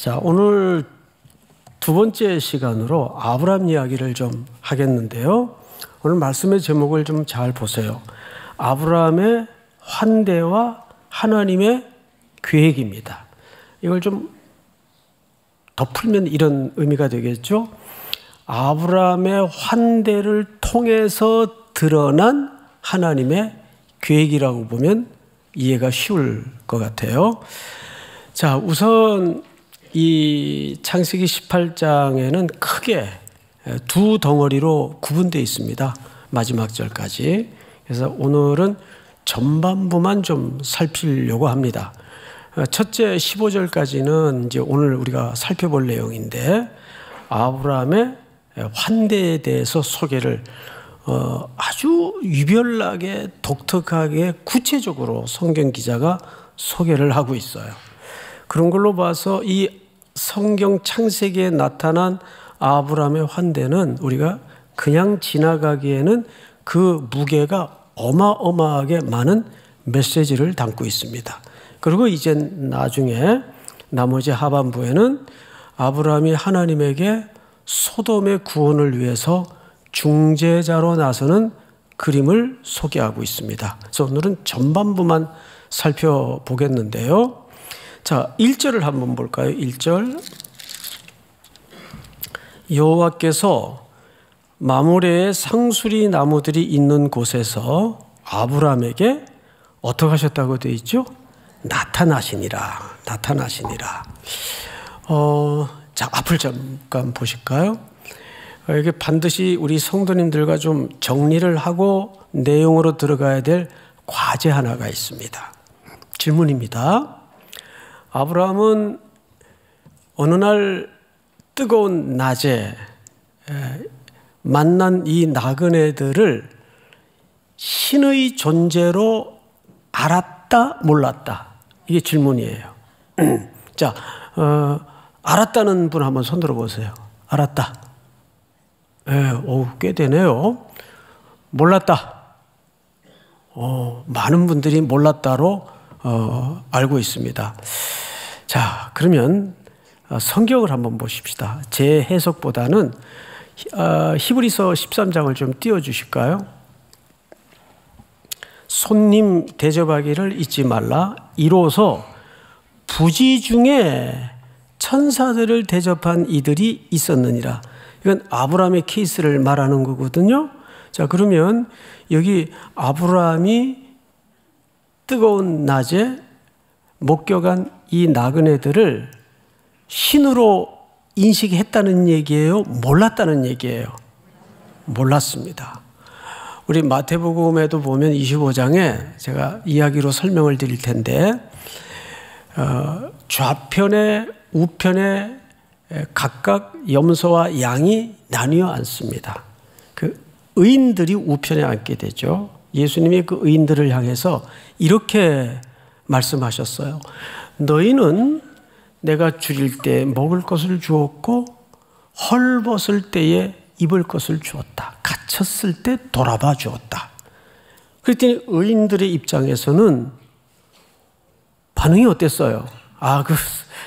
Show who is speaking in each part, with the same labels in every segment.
Speaker 1: 자, 오늘 두 번째 시간으로 아브라함 이야기를 좀 하겠는데요. 오늘 말씀의 제목을 좀 잘 보세요. 아브라함의 환대와 하나님의 계획입니다. 이걸 좀 더 풀면 이런 의미가 되겠죠. 아브라함의 환대를 통해서 드러난 하나님의 계획이라고 보면 이해가 쉬울 것 같아요. 자, 우선 이 창세기 18장에는 크게 두 덩어리로 구분되어 있습니다. 마지막 절까지. 그래서 오늘은 전반부만 좀 살피려고 합니다. 첫째 15절까지는 이제 오늘 우리가 살펴볼 내용인데, 아브라함의 환대에 대해서 소개를 아주 유별나게 독특하게 구체적으로 성경 기자가 소개를 하고 있어요. 그런 걸로 봐서 이 성경 창세기에 나타난 아브라함의 환대는 우리가 그냥 지나가기에는 그 무게가 어마어마하게 많은 메시지를 담고 있습니다. 그리고 이제 나중에 나머지 하반부에는 아브라함이 하나님에게 소돔의 구원을 위해서 중재자로 나서는 그림을 소개하고 있습니다. 그래서 오늘은 전반부만 살펴보겠는데요. 자, 1절을 한번 볼까요? 1절. 여호와께서 마므레의 상수리 나무들이 있는 곳에서 아브라함에게 어떻게 하셨다고 되어 있죠? 나타나시니라. 자, 앞을 잠깐 보실까요? 이게 반드시 우리 성도님들과 좀 정리를 하고 내용으로 들어가야 될 과제 하나가 있습니다. 질문입니다. 아브라함은 어느 날 뜨거운 낮에 만난 이 나그네들을 신의 존재로 알았다, 몰랐다? 이게 질문이에요. 자, 알았다는 분 한번 손 들어보세요. 알았다. 꽤 되네요. 몰랐다. 많은 분들이 몰랐다로 알고 있습니다. 자, 그러면 성경을 한번 보십시다. 제 해석보다는 히브리서 13장을 좀 띄워주실까요? 손님 대접하기를 잊지 말라. 이로써 부지 중에 천사들을 대접한 이들이 있었느니라. 이건 아브라함의 케이스를 말하는 거거든요. 자, 그러면 여기 아브라함이 뜨거운 낮에 목격한 이 나그네들을 신으로 인식했다는 얘기예요? 몰랐다는 얘기예요? 몰랐습니다. 우리 마태복음에도 보면 25장에 제가 이야기로 설명을 드릴 텐데, 좌편에 우편에 각각 염소와 양이 나뉘어 앉습니다. 그 의인들이 우편에 앉게 되죠. 예수님이 그 의인들을 향해서 이렇게 말씀하셨어요. 너희는 내가 줄일 때 먹을 것을 주었고 헐벗을 때에 입을 것을 주었다. 갇혔을 때 돌아봐 주었다. 그랬더니 의인들의 입장에서는 반응이 어땠어요?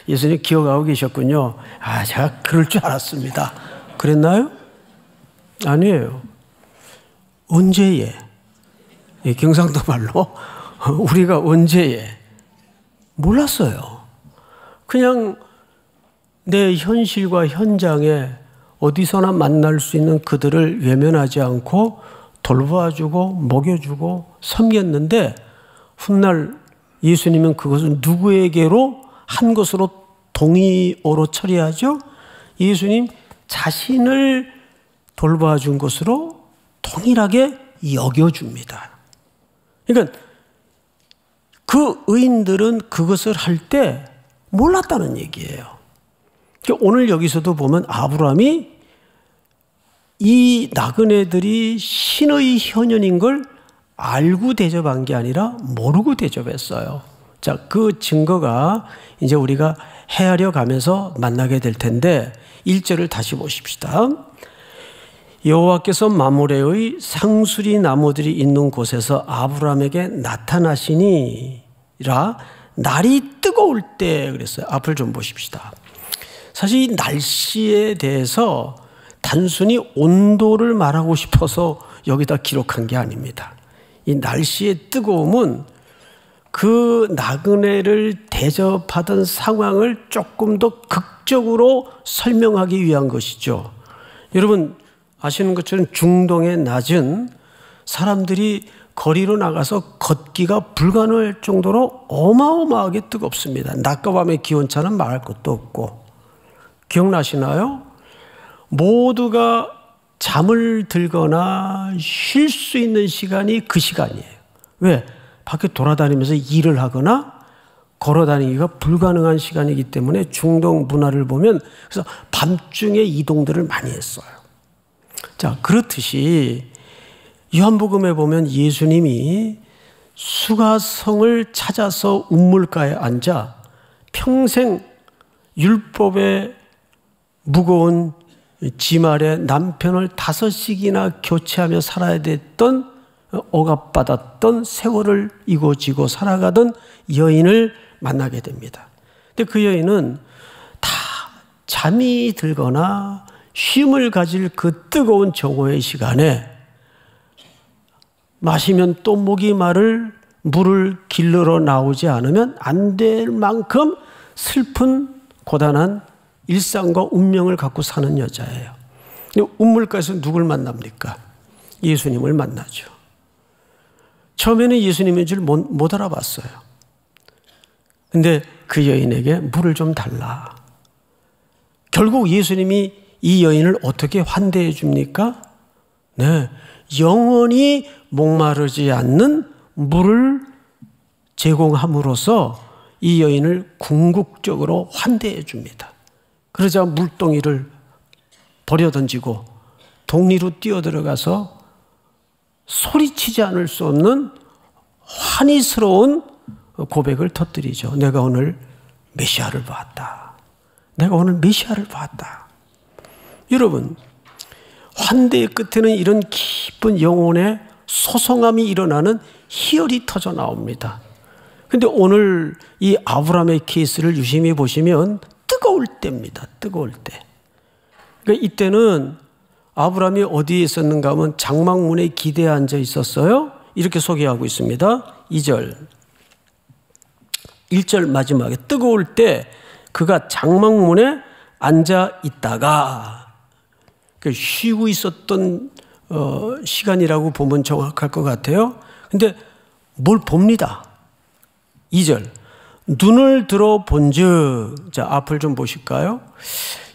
Speaker 1: 예수님 기억하고 계셨군요. 제가 그럴 줄 알았습니다. 그랬나요? 아니에요. 언제에? 경상도 말로 우리가 언제에? 몰랐어요. 그냥 내 현실과 현장에 어디서나 만날 수 있는 그들을 외면하지 않고 돌봐주고 먹여주고 섬겼는데, 훗날 예수님은 그것을 누구에게로 한 것으로 동의어로 처리하죠? 예수님 자신을 돌봐준 것으로 동일하게 여겨줍니다. 그러니까 그 의인들은 그것을 할 때 몰랐다는 얘기예요. 그러니까 오늘 여기서도 보면 아브라함이 이 나그네들이 신의 현현인 걸 알고 대접한 게 아니라 모르고 대접했어요. 자, 그 증거가 이제 우리가 헤아려 가면서 만나게 될 텐데, 1절을 다시 보십시다. 여호와께서 마므레의 상수리 나무들이 있는 곳에서 아브라함에게 나타나시니라. 날이 뜨거울 때 그랬어요. 앞을 좀 보십시다. 사실 이 날씨에 대해서 단순히 온도를 말하고 싶어서 여기다 기록한 게 아닙니다. 이 날씨의 뜨거움은 그 나그네를 대접하던 상황을 조금 더 극적으로 설명하기 위한 것이죠. 여러분 아시는 것처럼 중동의 낮은 사람들이 거리로 나가서 걷기가 불가능할 정도로 어마어마하게 뜨겁습니다. 낮과 밤의 기온차는 말할 것도 없고. 기억나시나요? 모두가 잠을 들거나 쉴 수 있는 시간이 그 시간이에요. 왜? 밖에 돌아다니면서 일을 하거나 걸어다니기가 불가능한 시간이기 때문에 중동 문화를 보면 그래서 밤중에 이동들을 많이 했어요. 자, 그렇듯이 요한복음에 보면 예수님이 수가성을 찾아서 우물가에 앉아 평생 율법의 무거운 짐 아래 남편을 5씩이나 교체하며 살아야 됐던 억압받았던 세월을 이고지고 살아가던 여인을 만나게 됩니다. 근데 그 여인은 다 잠이 들거나 쉼을 가질 그 뜨거운 정오의 시간에 마시면 또 목이 마를 물을 길러러 나오지 않으면 안 될 만큼 슬픈 고단한 일상과 운명을 갖고 사는 여자예요. 우물가에서 누굴 만납니까? 예수님을 만나죠. 처음에는 예수님인 줄 못 알아봤어요. 근데 그 여인에게 물을 좀 달라. 결국 예수님이 이 여인을 어떻게 환대해 줍니까? 네, 영원히 목마르지 않는 물을 제공함으로써 이 여인을 궁극적으로 환대해 줍니다. 그러자 물동이를 버려던지고 동리로 뛰어들어가서 소리치지 않을 수 없는 환희스러운 고백을 터뜨리죠. 내가 오늘 메시아를 봤다. 내가 오늘 메시아를 봤다. 여러분, 환대의 끝에는 이런 깊은 영혼의 소송함이 일어나는 희열이 터져 나옵니다. 그런데 오늘 이 아브라함의 케이스를 유심히 보시면 뜨거울 때입니다. 뜨거울 때. 그러니까 이때는 아브라함이 어디에 있었는가 하면 장막문에 기대에 앉아 있었어요. 이렇게 소개하고 있습니다. 2절. 1절 마지막에 뜨거울 때 그가 장막문에 앉아 있다가 쉬고 있었던 시간이라고 보면 정확할 것 같아요. 근데 뭘 봅니다. 2절. 눈을 들어 본즉, 자, 앞을 좀 보실까요?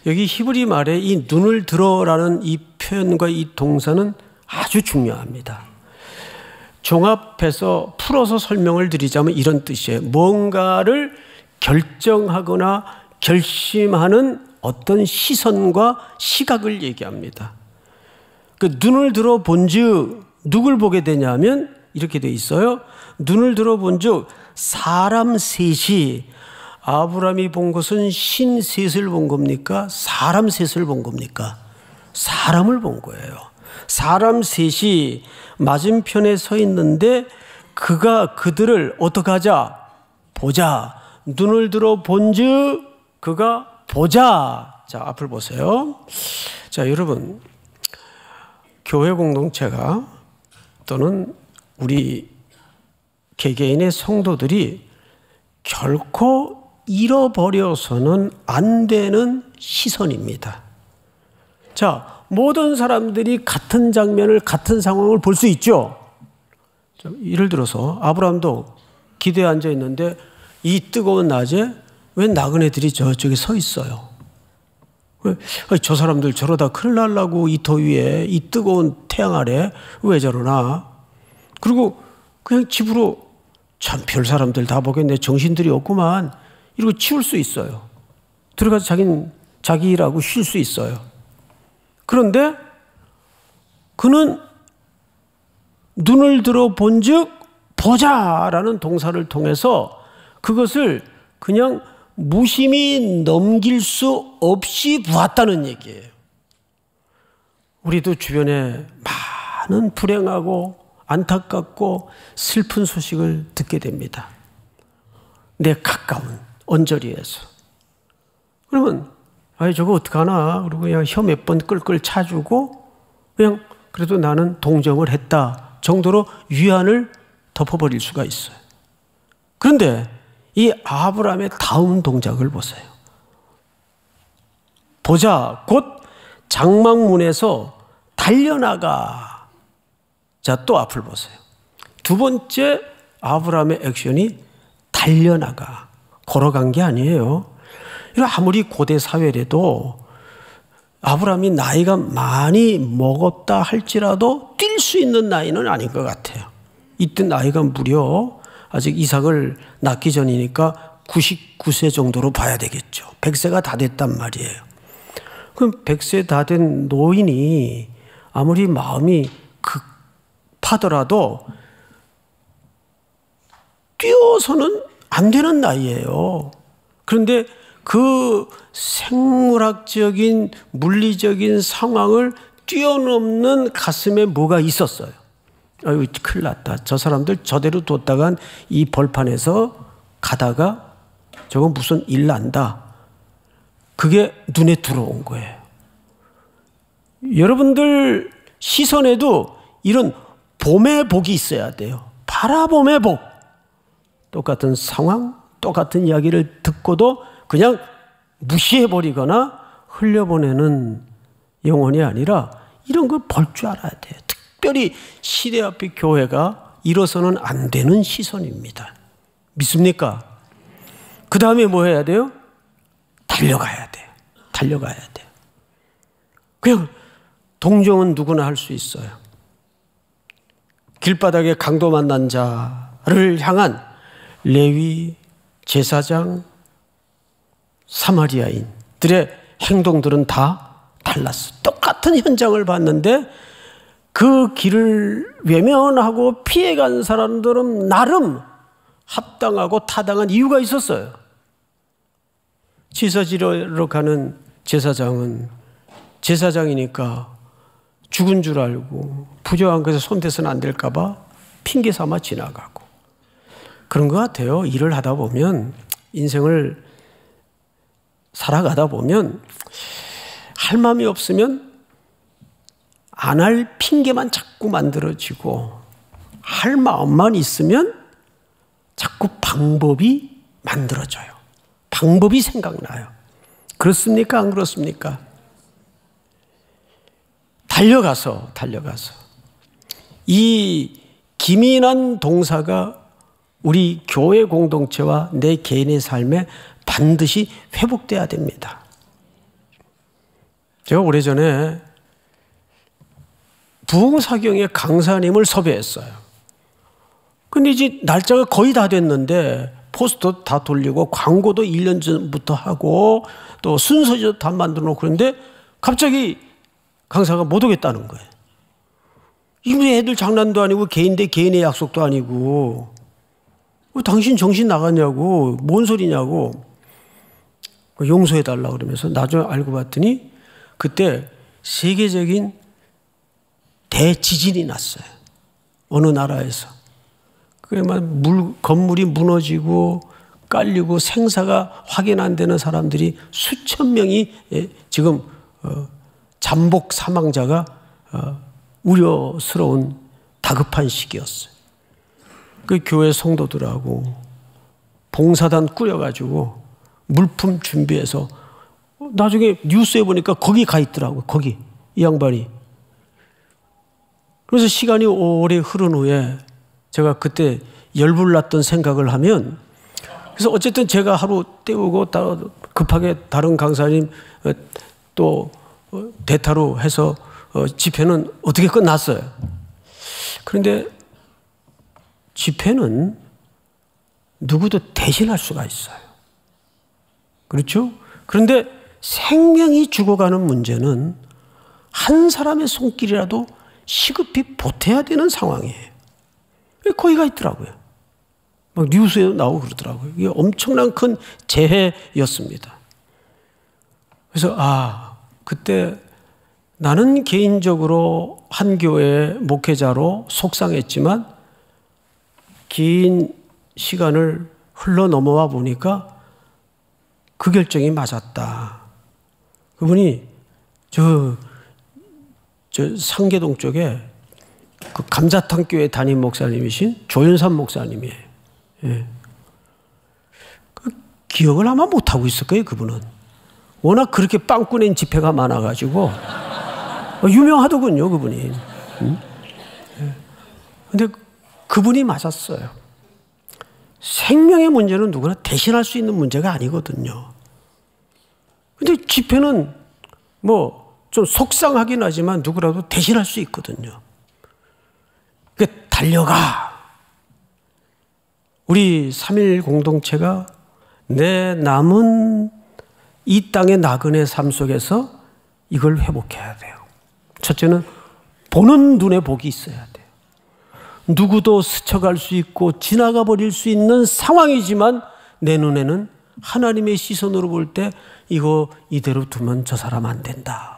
Speaker 1: 여기 히브리 말에 이 눈을 들어라는 이 표현과 이 동사는 아주 중요합니다. 종합해서 풀어서 설명을 드리자면 이런 뜻이에요. 뭔가를 결정하거나 결심하는 어떤 시선과 시각을 얘기합니다. 그 눈을 들어 본즉 누굴 보게 되냐면 이렇게 돼 있어요. 눈을 들어 본즉 사람 셋이, 아브라함이 본 것은 신 셋을 본 겁니까? 사람 셋을 본 겁니까? 사람을 본 거예요. 사람 셋이 맞은편에 서 있는데 그가 그들을 어떻게 하자? 보자. 눈을 들어 본즉 그가 보자. 자, 앞을 보세요. 자, 여러분, 교회 공동체가 또는 우리 개개인의 성도들이 결코 잃어버려서는 안 되는 시선입니다. 자, 모든 사람들이 같은 장면을, 같은 상황을 볼 수 있죠. 예를 들어서 아브라함도 기대에 앉아 있는데 이 뜨거운 낮에 왜 나그네들이 저쪽에 서 있어요? 왜? 저 사람들 저러다 큰일 날라고 이 더위에, 이 뜨거운 태양 아래 왜 저러나? 그리고 그냥 집으로 참 별 사람들 다 보겠네, 정신들이 없구만, 이러고 치울 수 있어요. 들어가서 자기 일하고 쉴 수 있어요. 그런데 그는 눈을 들어 본즉 보자라는 동사를 통해서 그것을 그냥 무심히 넘길 수 없이 보았다는 얘기예요. 우리도 주변에 많은 불행하고 안타깝고 슬픈 소식을 듣게 됩니다. 내 가까운 언저리에서. 그러면 아이, 저거 어떡하나. 그리고 그냥 혀 몇 번 끌끌 차주고 그냥 그래도 나는 동정을 했다 정도로 위안을 덮어버릴 수가 있어요. 그런데 이 아브라함의 다음 동작을 보세요. 보자, 곧 장막문에서 달려나가. 자, 또 앞을 보세요. 두 번째 아브라함의 액션이 달려나가. 걸어간 게 아니에요. 아무리 고대 사회라도 아브라함이 나이가 많이 먹었다 할지라도 뛸 수 있는 나이는 아닌 것 같아요. 이때 나이가 무려 아직 이삭을 낳기 전이니까 99세 정도로 봐야 되겠죠. 100세가 다 됐단 말이에요. 그럼 100세 다 된 노인이 아무리 마음이 급하더라도 뛰어서는 안 되는 나이예요. 그런데 그 생물학적인 물리적인 상황을 뛰어넘는 가슴에 뭐가 있었어요. 아유, 큰일 났다. 저 사람들 저대로 뒀다간 이 벌판에서 가다가 저거 무슨 일 난다. 그게 눈에 들어온 거예요. 여러분들 시선에도 이런 봄의 복이 있어야 돼요. 바라봄의 복. 똑같은 상황, 똑같은 이야기를 듣고도 그냥 무시해버리거나 흘려보내는 영혼이 아니라 이런 걸 볼 줄 알아야 돼요. 특별히 시대 앞의 교회가 잃어서는 안 되는 시선입니다. 믿습니까? 그 다음에 뭐 해야 돼요? 달려가야 돼요. 달려가야 돼요. 그냥 동정은 누구나 할 수 있어요. 길바닥에 강도 만난 자를 향한 레위, 제사장, 사마리아인들의 행동들은 다 달랐어. 똑같은 현장을 봤는데 그 길을 외면하고 피해간 사람들은 나름 합당하고 타당한 이유가 있었어요. 제사 지내러 가는 제사장은 제사장이니까 죽은 줄 알고 부정한 것에 손대서는 안 될까 봐 핑계 삼아 지나가고. 그런 것 같아요. 일을 하다 보면, 인생을 살아가다 보면 할 마음이 없으면 안 할 핑계만 자꾸 만들어지고 할 마음만 있으면 자꾸 방법이 만들어져요. 방법이 생각나요. 그렇습니까? 안 그렇습니까? 달려가서 이 기민한 동사가 우리 교회 공동체와 내 개인의 삶에 반드시 회복돼야 됩니다. 제가 오래전에 부흥사경의 강사님을 섭외했어요. 근데 이제 날짜가 거의 다 됐는데 포스터 다 돌리고 광고도 1년 전부터 하고 또 순서도 다 만들어 놓고 그런데 갑자기 강사가 못 오겠다는 거예요. 이게 애들 장난도 아니고 개인 대 개인의 약속도 아니고 당신 정신 나갔냐고, 뭔 소리냐고 용서해달라고 그러면서 나중에 알고 봤더니 그때 세계적인 대지진이 났어요. 어느 나라에서. 그게 막 건물이 무너지고 깔리고 생사가 확인 안 되는 사람들이 수천 명이 지금 잠복 사망자가 우려스러운 다급한 시기였어요. 그 교회 성도들하고 봉사단 꾸려가지고 물품 준비해서 나중에 뉴스에 보니까 거기 가 있더라고요. 거기 이 양반이. 그래서 시간이 오래 흐른 후에 제가 그때 열불났던 생각을 하면, 그래서 어쨌든 제가 하루 때우고 급하게 다른 강사님 또 대타로 해서 집회는 어떻게 끝났어요. 그런데 집회는 누구도 대신할 수가 있어요. 그렇죠? 그런데 생명이 죽어가는 문제는 한 사람의 손길이라도 시급히 보태야 되는 상황이에요. 거기가 있더라고요. 막 뉴스에 나오고 그러더라고요. 이게 엄청난 큰 재해였습니다. 그래서 그때 나는 개인적으로 한 교회의 목회자로 속상했지만 긴 시간을 흘러 넘어와 보니까 그 결정이 맞았다. 그분이 저 상계동 쪽에 그 감자탕 교회 담임 목사님이신 조윤삼 목사님이에요. 예. 그 기억을 아마 못하고 있을 거예요, 그분은. 워낙 그렇게 빵꾸낸 집회가 많아가지고 유명하더군요, 그분이. 근데 그분이 맞았어요. 생명의 문제는 누구나 대신할 수 있는 문제가 아니거든요. 근데 집회는 뭐 좀 속상하긴 하지만 누구라도 대신할 수 있거든요. 그러니까 달려가. 우리 3.1 공동체가 내 남은 이 땅의 나그네 삶 속에서 이걸 회복해야 돼요. 첫째는 보는 눈에 복이 있어야 돼요. 누구도 스쳐갈 수 있고 지나가 버릴 수 있는 상황이지만 내 눈에는 하나님의 시선으로 볼 때 이거 이대로 두면 저 사람 안 된다.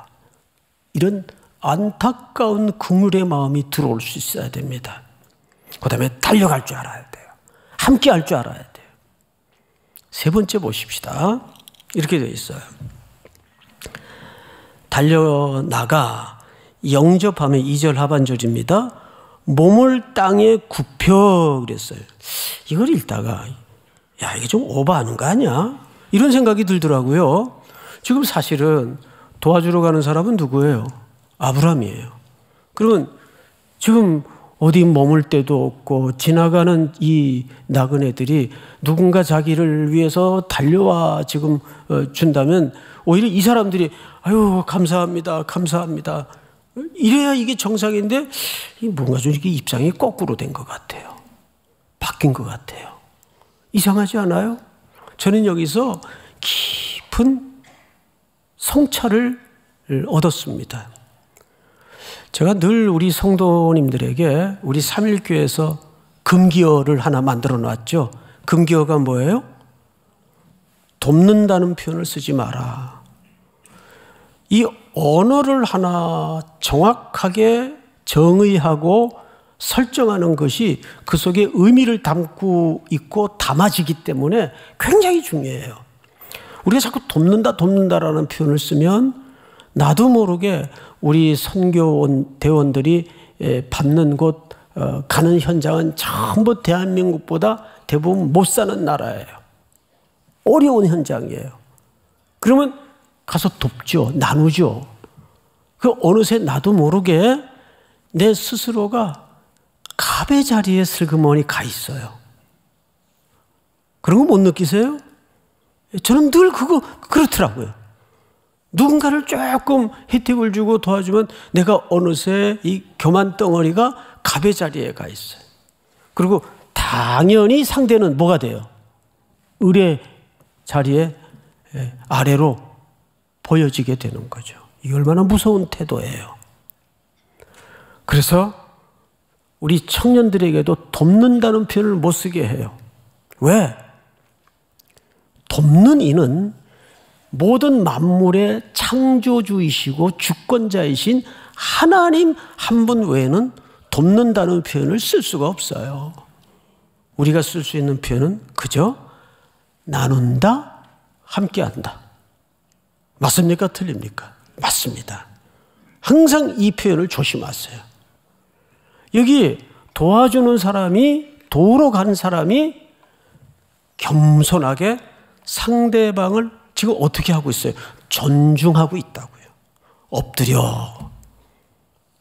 Speaker 1: 이런 안타까운 긍휼의 마음이 들어올 수 있어야 됩니다. 그 다음에 달려갈 줄 알아야 돼요. 함께 할 줄 알아야 돼요. 세 번째 보십시다. 이렇게 되어 있어요. 달려나가 영접하면 2절 하반절입니다. 몸을 땅에 굽혀 그랬어요. 이걸 읽다가 야, 이게 좀 오버하는 거 아니야? 이런 생각이 들더라고요. 지금 사실은 도와주러 가는 사람은 누구예요? 아브라함이에요. 그러면 지금 어디 머물 데도 없고 지나가는 이 나그네들이 누군가 자기를 위해서 달려와 지금 준다면 오히려 이 사람들이 아유 감사합니다. 감사합니다. 이래야 이게 정상인데 뭔가 좀 이렇게 입장이 거꾸로 된 것 같아요. 바뀐 것 같아요. 이상하지 않아요? 저는 여기서 깊은 성찰을 얻었습니다. 제가 늘 우리 성도님들에게 우리 3.1교회에서 금기어를 하나 만들어 놨죠. 금기어가 뭐예요? 돕는다는 표현을 쓰지 마라. 이 언어를 하나 정확하게 정의하고 설정하는 것이 그 속에 의미를 담고 있고 담아지기 때문에 굉장히 중요해요. 우리가 자꾸 돕는다라는 표현을 쓰면 나도 모르게 우리 선교원 대원들이 밟는 곳 가는 현장은 전부 대한민국보다 대부분 못 사는 나라예요. 어려운 현장이에요. 그러면 가서 돕죠. 나누죠. 그 어느새 나도 모르게 내 스스로가 갑의 자리에 슬그머니 가 있어요. 그런 거 못 느끼세요? 저는 늘 그렇더라고요. 누군가를 조금 혜택을 주고 도와주면 내가 어느새 이 교만 덩어리가 갑의 자리에 가 있어요. 그리고 당연히 상대는 뭐가 돼요? 을의 자리에 아래로 보여지게 되는 거죠. 이게 얼마나 무서운 태도예요. 그래서 우리 청년들에게도 돕는다는 표현을 못 쓰게 해요. 왜? 돕는 이는 모든 만물의 창조주이시고 주권자이신 하나님 한 분 외에는 돕는다는 표현을 쓸 수가 없어요. 우리가 쓸 수 있는 표현은 그저 나눈다, 함께한다. 맞습니까? 틀립니까? 맞습니다. 항상 이 표현을 조심하세요. 여기 도와주는 사람이, 도우러 가는 사람이 겸손하게 상대방을 지금 어떻게 하고 있어요? 존중하고 있다고요. 엎드려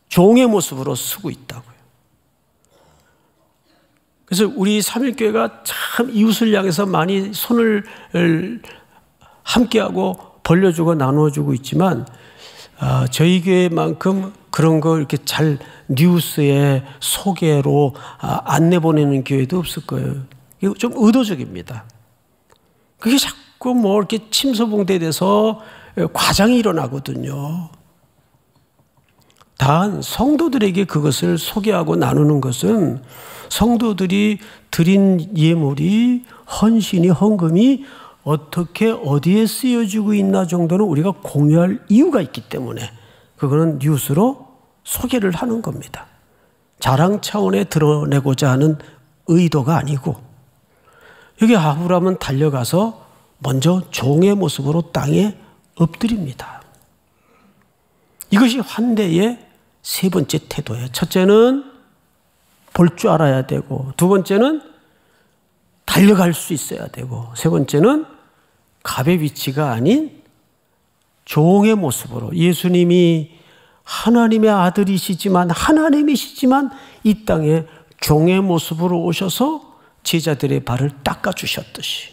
Speaker 1: 종의 모습으로 서고 있다고요. 그래서 우리 3.1교회가 참 이웃을 향해서 많이 손을 함께하고 벌려주고 나누어주고 있지만 저희 교회만큼 그런 걸 이렇게 잘 뉴스에 소개로 안내 보내는 교회도 없을 거예요. 이거 좀 의도적입니다. 그게 자꾸 뭐 이렇게 침소봉대돼서 과장이 일어나거든요. 단 성도들에게 그것을 소개하고 나누는 것은 성도들이 드린 예물이 헌신이 헌금이 어떻게 어디에 쓰여지고 있나 정도는 우리가 공유할 이유가 있기 때문에 그거는 뉴스로 소개를 하는 겁니다. 자랑 차원에 드러내고자 하는 의도가 아니고 여기 아브라함은 달려가서 먼저 종의 모습으로 땅에 엎드립니다. 이것이 환대의 세 번째 태도예요. 첫째는 볼 줄 알아야 되고, 두 번째는 달려갈 수 있어야 되고, 세 번째는 갑의 위치가 아닌 종의 모습으로, 예수님이 하나님의 아들이시지만 하나님이시지만 이 땅에 종의 모습으로 오셔서 제자들의 발을 닦아주셨듯이,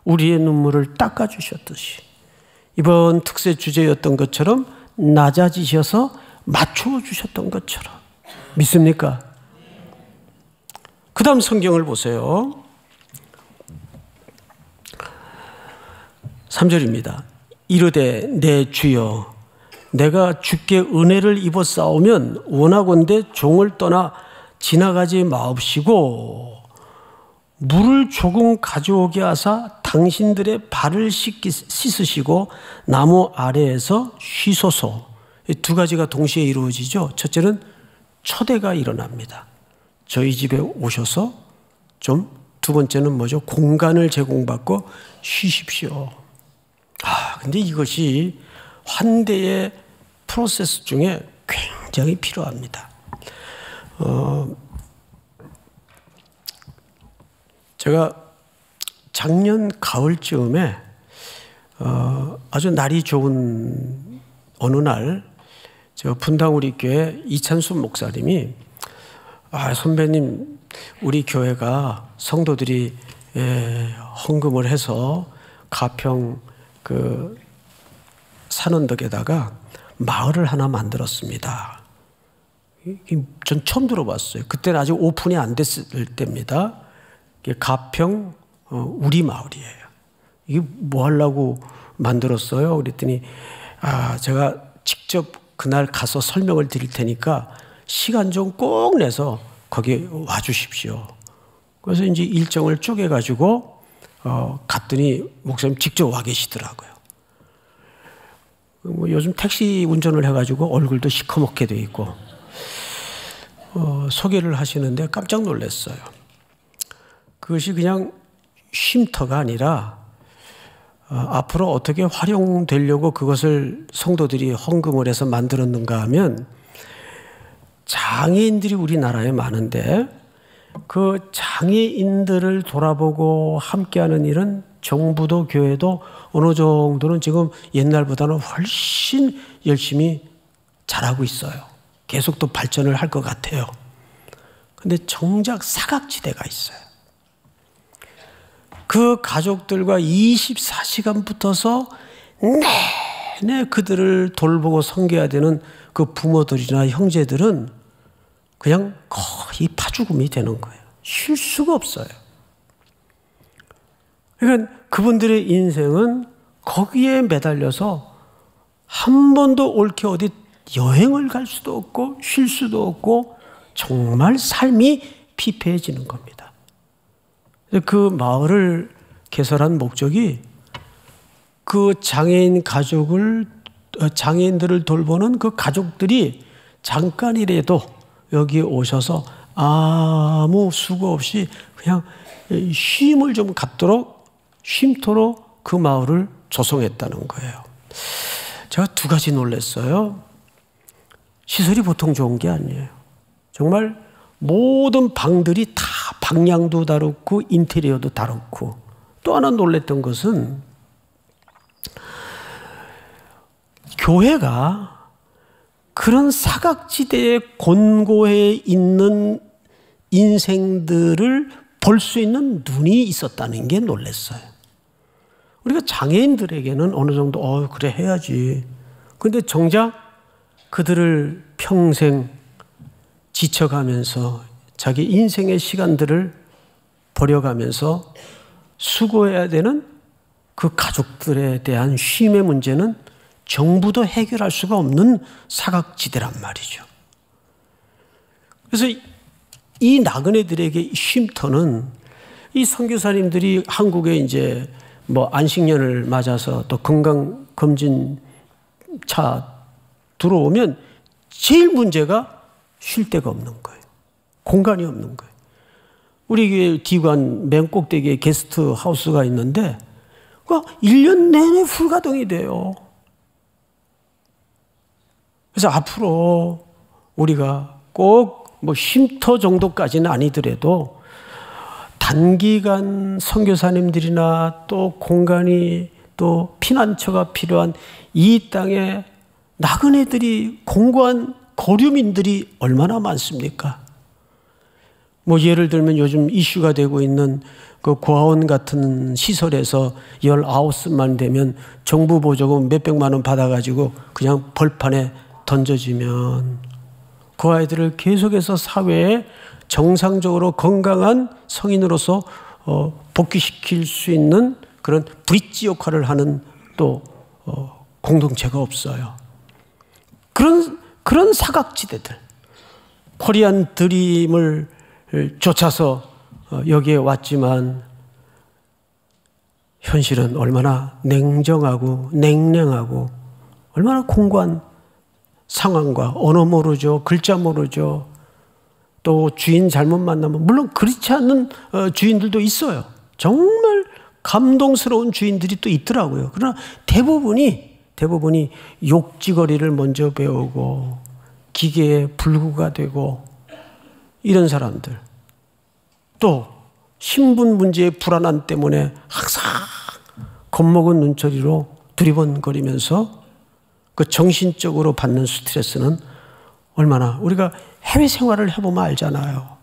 Speaker 1: 우리의 눈물을 닦아주셨듯이, 이번 특세 주제였던 것처럼 낮아지셔서 맞추어 주셨던 것처럼. 믿습니까? 그 다음 성경을 보세요. 3절입니다. 이르되 내 주여 내가 주께 은혜를 입어 싸우면 원하건대 종을 떠나 지나가지 마옵시고 물을 조금 가져오게 하사 당신들의 발을 씻으시고 나무 아래에서 쉬소서. 이 두 가지가 동시에 이루어지죠. 첫째는 초대가 일어납니다. 저희 집에 오셔서 두 번째는 뭐죠? 공간을 제공받고 쉬십시오. 근데 이것이 환대의 프로세스 중에 굉장히 필요합니다. 제가 작년 가을쯤에 아주 날이 좋은 어느 날 저 분당 우리 교회 이찬수 목사님이 선배님 우리 교회가 성도들이 헌금을 해서 가평 그 산언덕에다가 마을을 하나 만들었습니다. 전 처음 들어봤어요. 그때는 아직 오픈이 안 됐을 때입니다. 가평 우리 마을이에요. 이게 뭐 하려고 만들었어요? 그랬더니 제가 직접 그날 가서 설명을 드릴 테니까 시간 좀 꼭 내서 거기 와 주십시오. 그래서 이제 일정을 쪼개가지고 갔더니 목사님 직접 와 계시더라고요. 요즘 택시 운전을 해가지고 얼굴도 시커멓게 돼 있고 소개를 하시는데 깜짝 놀랐어요. 그것이 그냥 쉼터가 아니라 앞으로 어떻게 활용되려고 그것을 성도들이 헌금을 해서 만들었는가 하면 장애인들이 우리나라에 많은데 그 장애인들을 돌아보고 함께하는 일은 정부도 교회도 어느 정도는 지금 옛날보다는 훨씬 열심히 잘하고 있어요. 계속 또 발전을 할 것 같아요. 근데 정작 사각지대가 있어요. 그 가족들과 24시간 붙어서 내내 그들을 돌보고 섬겨야 되는 그 부모들이나 형제들은 그냥 거의 파죽음이 되는 거예요. 쉴 수가 없어요. 그러니까 그분들의 인생은 거기에 매달려서 한 번도 옳게 어디 여행을 갈 수도 없고 쉴 수도 없고 정말 삶이 피폐해지는 겁니다. 그 마을을 개설한 목적이 그 장애인들을 돌보는 그 가족들이 잠깐이라도 여기에 오셔서 아무 수고 없이 그냥 쉼을 좀 갖도록 쉼터로 그 마을을 조성했다는 거예요. 제가 두 가지 놀랐어요. 시설이 보통 좋은 게 아니에요. 정말 모든 방들이 다 방향도 다르고 인테리어도 다르고, 또 하나 놀랐던 것은 교회가 그런 사각지대의 곤고에 있는 인생들을 볼 수 있는 눈이 있었다는 게 놀랐어요. 우리가 장애인들에게는 어느 정도 그래 해야지. 그런데 정작 그들을 평생 지쳐가면서 자기 인생의 시간들을 버려가면서 수고해야 되는 그 가족들에 대한 쉼의 문제는 정부도 해결할 수가 없는 사각지대란 말이죠. 그래서 이 나그네들에게 쉼터는 이 선교사님들이 한국에 이제 안식년을 맞아서 또 건강검진 차 들어오면 제일 문제가 쉴 데가 없는 거예요. 공간이 없는 거예요. 우리 교회 D관 맨 꼭대기에 게스트 하우스가 있는데 1년 내내 풀가동이 돼요. 그래서 앞으로 우리가 꼭 뭐 쉼터 정도까지는 아니더라도 단기간 선교사님들이나 또 공간이 또 피난처가 필요한 이 땅에 나그네들이 공고한 거류민들이 얼마나 많습니까? 뭐 예를 들면 요즘 이슈가 되고 있는 그 고아원 같은 시설에서 19살 되면 정부 보조금 몇백만 원 받아가지고 그냥 벌판에 던져지면 그 아이들을 계속해서 사회에 정상적으로 건강한 성인으로서 복귀시킬 수 있는 그런 브릿지 역할을 하는 또 공동체가 없어요. 그런 사각지대들, 코리안 드림을 쫓아서 여기에 왔지만 현실은 얼마나 냉정하고 냉랭하고 얼마나 공고한 상황과 언어 모르죠, 글자 모르죠. 또 주인 잘못 만나면 물론 그렇지 않는 주인들도 있어요. 정말 감동스러운 주인들이 또 있더라고요. 그러나 대부분이 욕지거리를 먼저 배우고 기계에 불구가 되고 이런 사람들, 또 신분 문제의 불안함 때문에 항상 겁먹은 눈초리로 두리번거리면서 그 정신적으로 받는 스트레스는 얼마나 우리가 해외 생활을 해보면 알잖아요.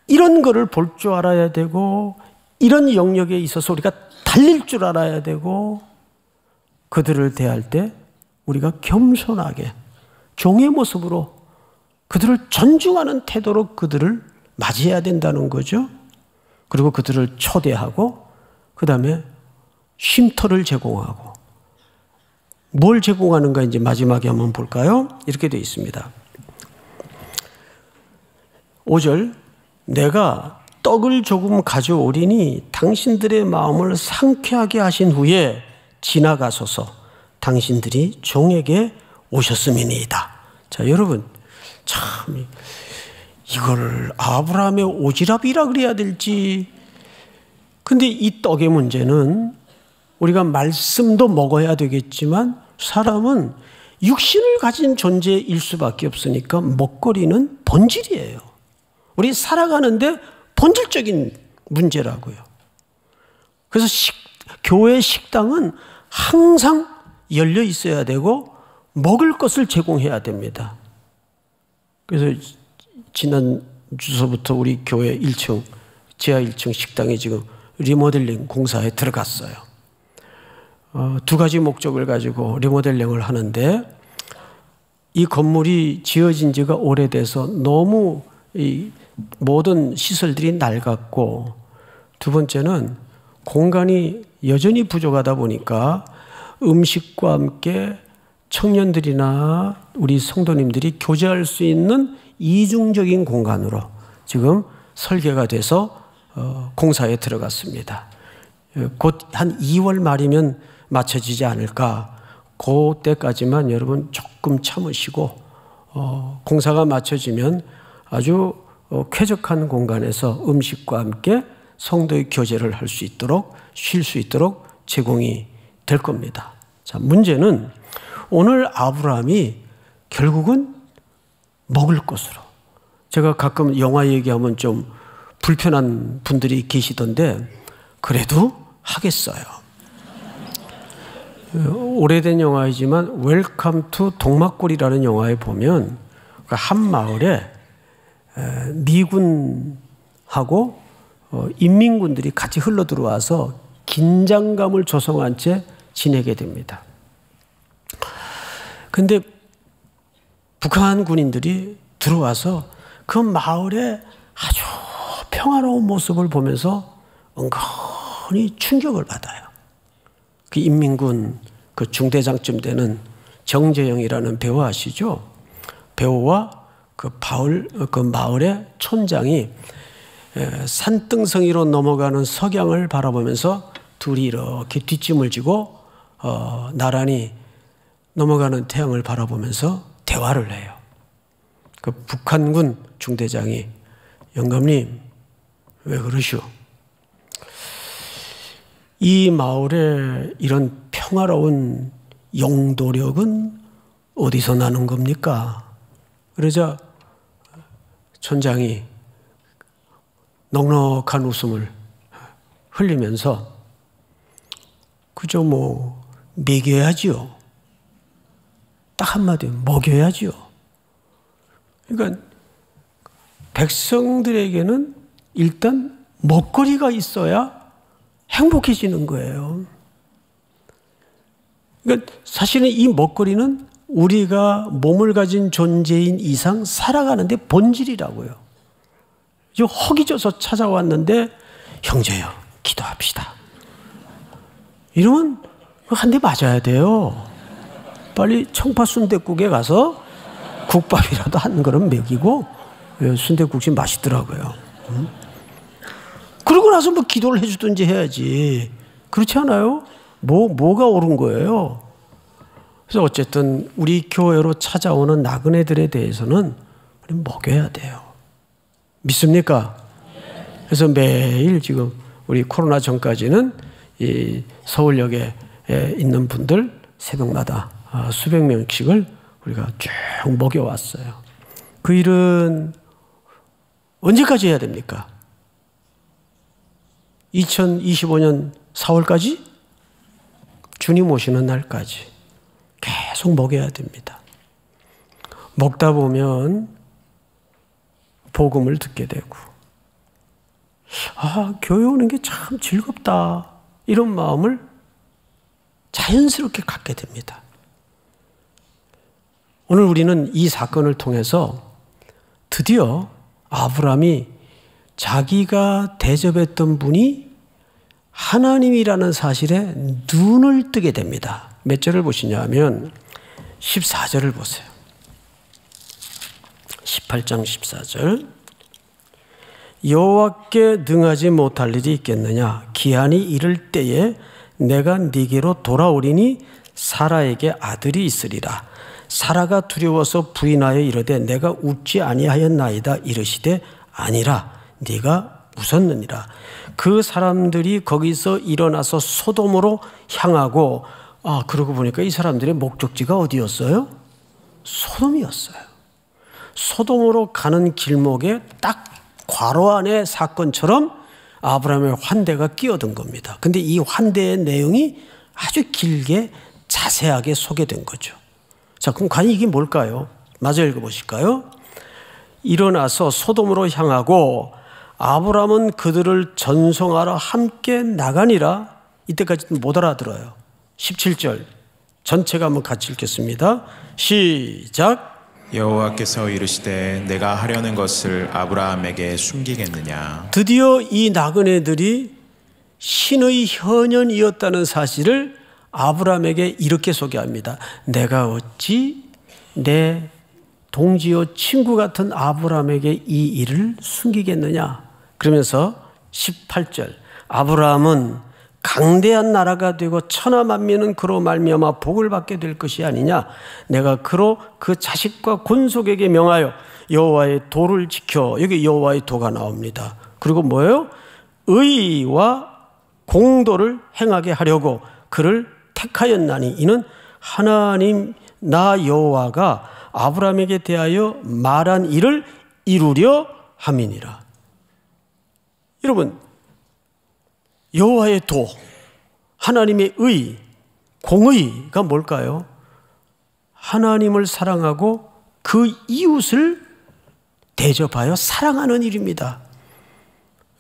Speaker 1: 이런 거를 볼 줄 알아야 되고 이런 영역에 있어서 우리가 달릴 줄 알아야 되고 그들을 대할 때 우리가 겸손하게 종의 모습으로 그들을 존중하는 태도로 그들을 맞이해야 된다는 거죠. 그리고 그들을 초대하고 그 다음에 쉼터를 제공하고 뭘 제공하는가 이제 마지막에 한번 볼까요? 이렇게 되어 있습니다. 5절 내가 떡을 조금 가져오리니 당신들의 마음을 상쾌하게 하신 후에 지나가소서 당신들이 종에게 오셨음이니이다. 자, 여러분 참 이걸 아브라함의 오지랖이라 그래야 될지. 근데 이 떡의 문제는 우리가 말씀도 먹어야 되겠지만 사람은 육신을 가진 존재일 수밖에 없으니까 먹거리는 본질이에요. 우리 살아가는데 본질적인 문제라고요. 그래서 교회 식당은 항상 열려 있어야 되고 먹을 것을 제공해야 됩니다. 그래서 지난 주서부터 우리 교회 1층, 지하 1층 식당에 지금 리모델링 공사에 들어갔어요. 두 가지 목적을 가지고 리모델링을 하는데 이 건물이 지어진 지가 오래돼서 너무 이 모든 시설들이 낡았고, 두 번째는 공간이 여전히 부족하다 보니까 음식과 함께 청년들이나 우리 성도님들이 교제할 수 있는 이중적인 공간으로 지금 설계가 돼서 공사에 들어갔습니다. 곧 한 2월 말이면 마쳐지지 않을까. 그때까지만 여러분 조금 참으시고 공사가 마쳐지면 아주 쾌적한 공간에서 음식과 함께 성도의 교제를 할 수 있도록, 쉴 수 있도록 제공이 될 겁니다. 자, 문제는 오늘 아브라함이 결국은 먹을 것으로, 제가 가끔 영화 얘기하면 좀 불편한 분들이 계시던데 그래도 하겠어요. 오래된 영화이지만 웰컴 투 동막골이라는 영화에 보면 한 마을에 미군하고 인민군들이 같이 흘러 들어와서 긴장감을 조성한 채 지내게 됩니다. 근데 북한 군인들이 들어와서 그 마을의 아주 평화로운 모습을 보면서 은근히 충격을 받아요. 그 인민군 그 중대장쯤 되는 정재영이라는 배우 아시죠? 배우와 그 마을의 촌장이 산등성이로 넘어가는 석양을 바라보면서 둘이 이렇게 뒷짐을 지고 나란히 넘어가는 태양을 바라보면서 대화를 해요. 그 북한군 중대장이 영감님 왜 그러시오? 이 마을에 이런 평화로운 용도력은 어디서 나는 겁니까? 그러자 촌장이 넉넉한 웃음을 흘리면서 그저 뭐 먹여야지요. 딱 한마디 먹여야지요. 그러니까 백성들에게는 일단 먹거리가 있어야 행복해지는 거예요. 그러니까 사실은 이 먹거리는 우리가 몸을 가진 존재인 이상 살아가는데 본질이라고요. 허기져서 찾아왔는데 형제요, 기도합시다. 이러면 한 대 맞아야 돼요. 빨리 청파 순댓국에 가서 국밥이라도 한 그릇 먹이고, 순댓국이 맛있더라고요. 그러고 나서 뭐 기도를 해주든지 해야지. 그렇지 않아요? 뭐가 옳은 거예요? 그래서 어쨌든 우리 교회로 찾아오는 나그네들에 대해서는 우리 먹여야 돼요. 믿습니까? 그래서 매일 지금 우리 코로나 전까지는 이 서울역에 있는 분들 새벽마다 수백 명씩을 우리가 쭉 먹여왔어요. 그 일은 언제까지 해야 됩니까? 2025년 4월까지? 주님 오시는 날까지 계속 먹여야 됩니다. 먹다 보면 복음을 듣게 되고, 교회 오는 게 참 즐겁다, 이런 마음을 자연스럽게 갖게 됩니다. 오늘 우리는 이 사건을 통해서 드디어 아브라함이 자기가 대접했던 분이 하나님이라는 사실에 눈을 뜨게 됩니다. 몇 절을 보시냐면 14절을 보세요. 18장 14절. 여호와께 능하지 못할 일이 있겠느냐? 기한이 이를 때에 내가 네게로 돌아오리니 사라에게 아들이 있으리라. 사라가 두려워서 부인하여 이르되 내가 웃지 아니하였나이다 이르시되 아니라 네가 웃었느니라. 그 사람들이 거기서 일어나서 소돔으로 향하고, 그러고 보니까 이 사람들의 목적지가 어디였어요? 소돔이었어요. 소돔으로 가는 길목에 딱 괄호 안에 사건처럼 아브라함의 환대가 끼어든 겁니다. 근데 이 환대의 내용이 아주 길게 자세하게 소개된 거죠. 자, 그럼 과연 이게 뭘까요? 마저 읽어보실까요? 일어나서 소돔으로 향하고 아브라함은 그들을 전송하러 함께 나가니라. 이때까지는 못 알아들어요. 17절 전체가 한번 같이 읽겠습니다. 시작.
Speaker 2: 여호와께서 이르시되 내가 하려는 것을 아브라함에게 숨기겠느냐. 드디어
Speaker 1: 이 나그네들이 신의 현연이었다는 사실을 아브라함에게 이렇게 소개합니다. 내가 어찌 내 동지요 친구 같은 아브라함에게 이 일을 숨기겠느냐. 그러면서 18절 아브라함은 강대한 나라가 되고 천하 만민은 그로 말미암아 복을 받게 될 것이 아니냐. 내가 그로 그 자식과 권속에게 명하여 여호와의 도를 지켜. 여기 여호와의 도가 나옵니다. 그리고 뭐예요? 의와 공도를 행하게 하려고 그를 택하였나니 이는 하나님 나 여호와가 아브라함에게 대하여 말한 일을 이루려 함이니라. 여러분, 여호와의 도, 하나님의 의, 공의가 뭘까요? 하나님을 사랑하고 그 이웃을 대접하여 사랑하는 일입니다.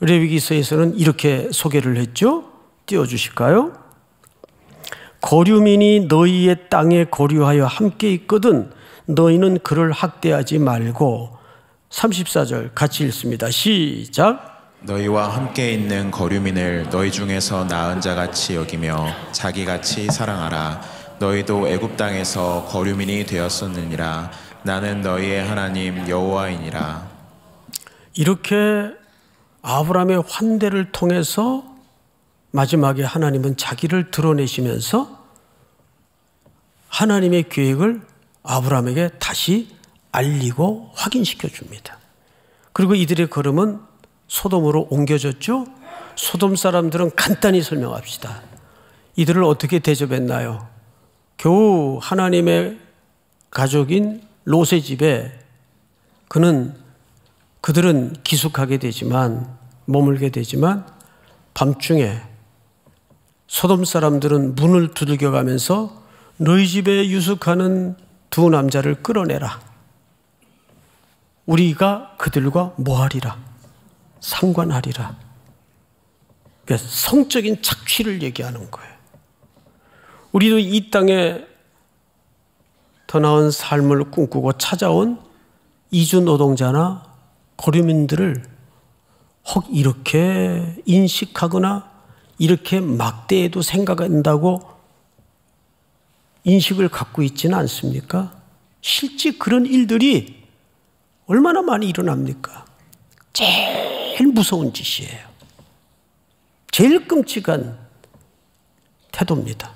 Speaker 1: 레위기서에서는 이렇게 소개를 했죠. 띄워주실까요? 거류민이 너희의 땅에 거류하여 함께 있거든 너희는 그를 학대하지 말고. 34절 같이 읽습니다. 시작.
Speaker 2: 너희와 함께 있는 거류민을 너희 중에서 나은 자같이 여기며 자기같이 사랑하라. 너희도 애굽 땅에서 거류민이 되었었느니라. 나는 너희의 하나님 여호와이니라.
Speaker 1: 이렇게 아브라함의 환대를 통해서 마지막에 하나님은 자기를 드러내시면서 하나님의 계획을 아브라함에게 다시 알리고 확인시켜 줍니다. 그리고 이들의 걸음은 소돔으로 옮겨졌죠. 소돔 사람들은 간단히 설명합시다. 이들을 어떻게 대접했나요? 겨우 하나님의 가족인 롯의 집에 그들은 기숙하게 되지만, 머물게 되지만, 밤중에 소돔 사람들은 문을 두들겨가면서 너희 집에 유숙하는 두 남자를 끌어내라. 우리가 그들과 뭐하리라? 상관하리라. 그러니까 성적인 착취를 얘기하는 거예요. 우리도 이 땅에 더 나은 삶을 꿈꾸고 찾아온 이주 노동자나 거류민들을 혹 이렇게 인식하거나 이렇게 막대해도 생각한다고 인식을 갖고 있지는 않습니까? 실제 그런 일들이 얼마나 많이 일어납니까? 제일 무서운 짓이에요. 제일 끔찍한 태도입니다.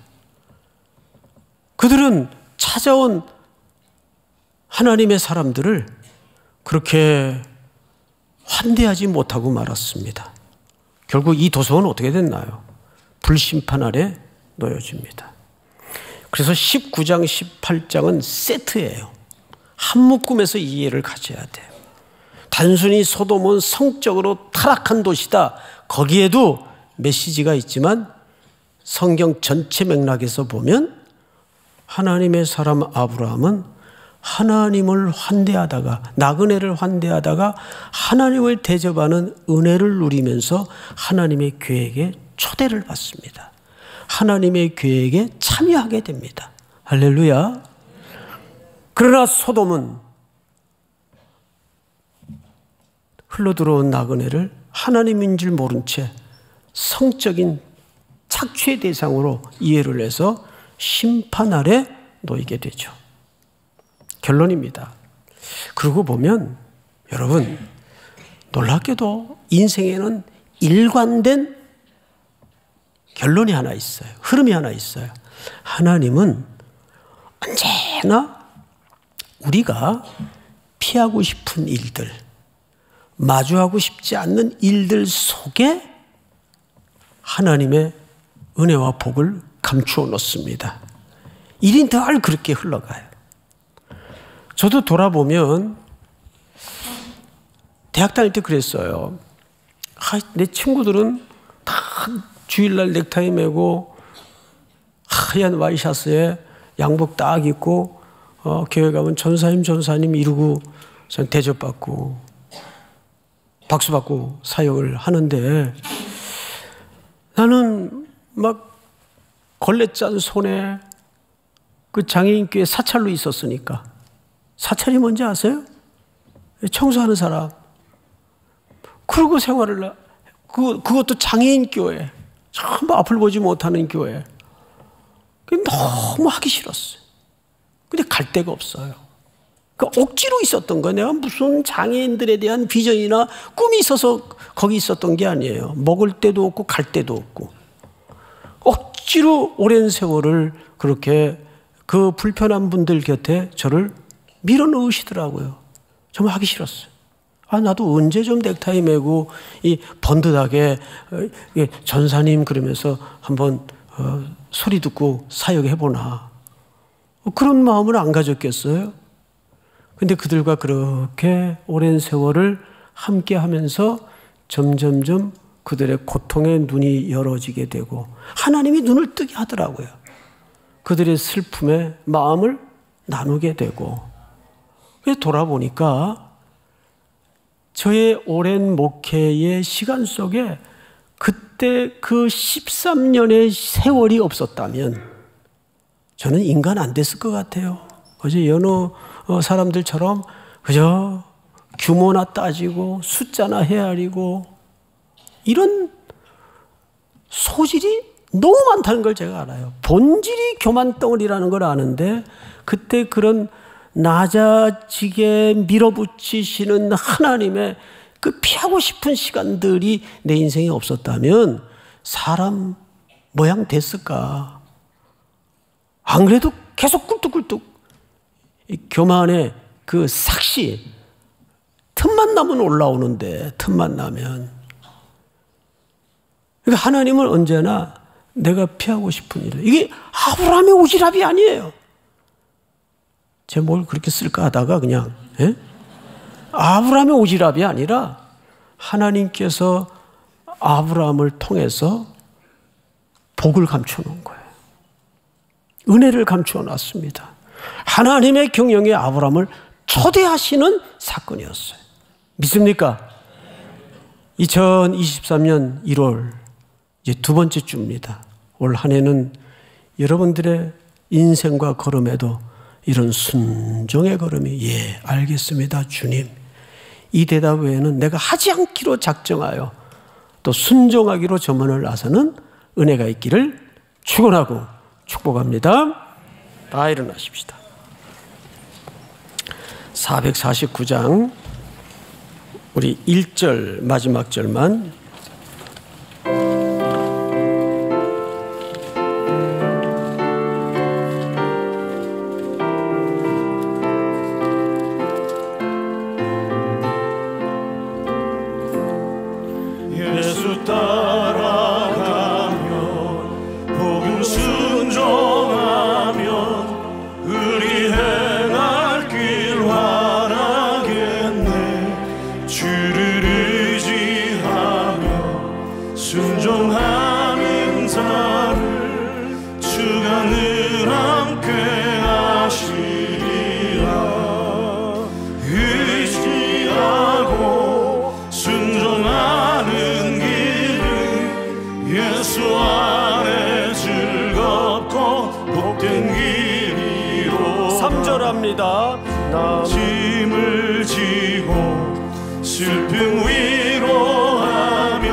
Speaker 1: 그들은 찾아온 하나님의 사람들을 그렇게 환대하지 못하고 말았습니다. 결국 이 도성은 어떻게 됐나요? 불심판 아래 놓여집니다. 그래서 19장, 18장은 세트예요. 한 묶음에서 이해를 가져야 돼요. 단순히 소돔은 성적으로 타락한 도시다. 거기에도 메시지가 있지만 성경 전체 맥락에서 보면 하나님의 사람 아브라함은 하나님을 환대하다가, 나그네를 환대하다가 하나님을 대접하는 은혜를 누리면서 하나님의 계획에 초대를 받습니다. 하나님의 계획에 참여하게 됩니다. 할렐루야. 그러나 소돔은 흘러들어온 나그네를 하나님인 줄 모른 채 성적인 착취의 대상으로 이해를 해서 심판 아래 놓이게 되죠. 결론입니다. 그러고 보면 여러분, 놀랍게도 인생에는 일관된 결론이 하나 있어요. 흐름이 하나 있어요. 하나님은 언제나 우리가 피하고 싶은 일들, 마주하고 싶지 않는 일들 속에 하나님의 은혜와 복을 감추어 놓습니다. 일이 늘 그렇게 흘러가요. 저도 돌아보면 대학 다닐 때 그랬어요. 내 친구들은 다 주일날 넥타이 매고 하얀 와이셔츠에 양복 딱 입고 교회 가면 전사님 이러고 대접받고 박수받고 사역을 하는데, 나는 막 걸레 짠 손에 그 장애인교회 사찰로 있었으니까. 사찰이 뭔지 아세요? 청소하는 사람. 그러고 생활을, 그것도 장애인교회. 전부 앞을 보지 못하는 교회. 너무 하기 싫었어요. 근데 갈 데가 없어요. 그러니까 억지로 있었던 거예요. 내가 무슨 장애인들에 대한 비전이나 꿈이 있어서 거기 있었던 게 아니에요. 먹을 데도 없고 갈 데도 없고. 억지로 오랜 세월을 그렇게 그 불편한 분들 곁에 저를 밀어넣으시더라고요. 정말 하기 싫었어요. 나도 언제 좀 넥타이 매고 이 번듯하게 전사님 그러면서 한번 소리 듣고 사역해보나. 그런 마음을 안 가졌겠어요? 근데 그들과 그렇게 오랜 세월을 함께 하면서 점점점 그들의 고통의 눈이 열어지게 되고 하나님이 눈을 뜨게 하더라고요. 그들의 슬픔에 마음을 나누게 되고. 그래서 돌아보니까 저의 오랜 목회의 시간 속에 그때 그 13년의 세월이 없었다면 저는 인간 안 됐을 것 같아요. 그저 여느 사람들처럼 그저 규모나 따지고 숫자나 헤아리고 이런 소질이 너무 많다는 걸 제가 알아요. 본질이 교만덩어리라는 걸 아는데 그때 그런 낮아지게 밀어붙이시는 하나님의 그 피하고 싶은 시간들이 내 인생에 없었다면 사람 모양 됐을까? 안 그래도 계속 꿀뚝꿀뚝 이 교만의 그 삭시 틈만 나면 올라오는데 틈만 나면. 그러니까 하나님은 언제나 내가 피하고 싶은 일. 이게 아브라함의 오지랖이 아니에요. 제가 뭘 그렇게 쓸까 하다가 그냥 아브라함의 오지랖이 아니라 하나님께서 아브라함을 통해서 복을 감춰 놓은 거예요. 은혜를 감추어 놨습니다. 하나님의 경영에 아브라함을 초대하시는 사건이었어요. 믿습니까? 2023년 1월 이제 두 번째 주입니다. 올 한 해는 여러분들의 인생과 걸음에도 이런 순종의 걸음이 알겠습니다 주님, 이 대답 외에는 내가 하지 않기로 작정하여 또 순종하기로 저문을 나서는 은혜가 있기를 축원하고 축복합니다. 다 일어나십시다. 449장 우리 1절 마지막 절만
Speaker 3: 예수 따라가면 복음 순종하면 우리 행할 길 환하겠네. 주를 의지하며 순종하는 자를 주가 늘 함께 하시리라. 의지하고 순종하는 길은 예수 안에 즐겁고 복된 길이로.
Speaker 1: 3절 합니다.
Speaker 3: 짐을 지고 슬픔 위로하며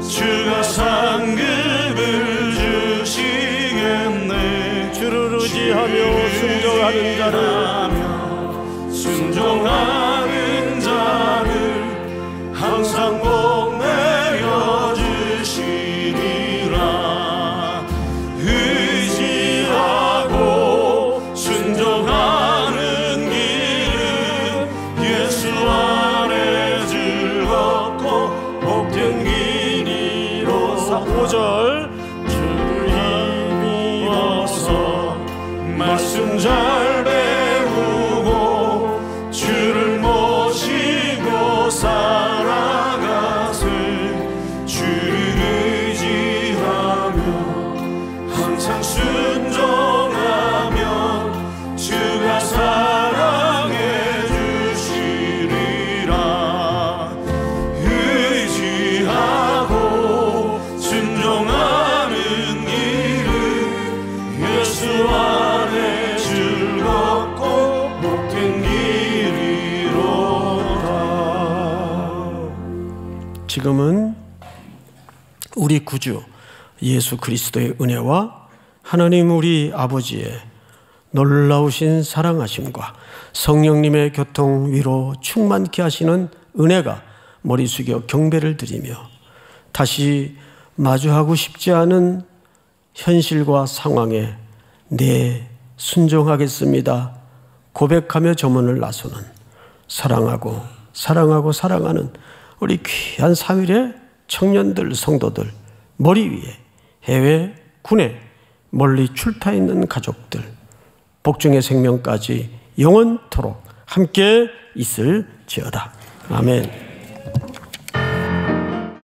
Speaker 3: 주가 상급을 주시겠네.
Speaker 1: 주를 의지하며 순종하는 자를
Speaker 3: 순종하는 자를 항상 복 내려 주시리라. 의지하고 순종하는 길은 예수 안에 즐겁고 복된 길이로.
Speaker 1: 5절
Speaker 3: 주를 힘입어서 말씀 잘 배우고 주를 모시고 살아가세. 주를 의지하며 항상 순종하면 주가 사랑해 주시리라. 의지하고 순종하는 길은 예수 안에 즐겁고 복된 길이로다.
Speaker 1: 지금은 우리 구주 예수 그리스도의 은혜와 하나님 우리 아버지의 놀라우신 사랑하심과 성령님의 교통 위로 충만케 하시는 은혜가 머리 숙여 경배를 드리며 다시 마주하고 싶지 않은 현실과 상황에 네 순종하겠습니다 고백하며 저문을 나서는 사랑하고 사랑하는 우리 귀한 3일의 청년들 성도들, 머리 위에 해외 군에 멀리 출타 있는 가족들, 복중의 생명까지 영원토록 함께 있을지어다. 아멘.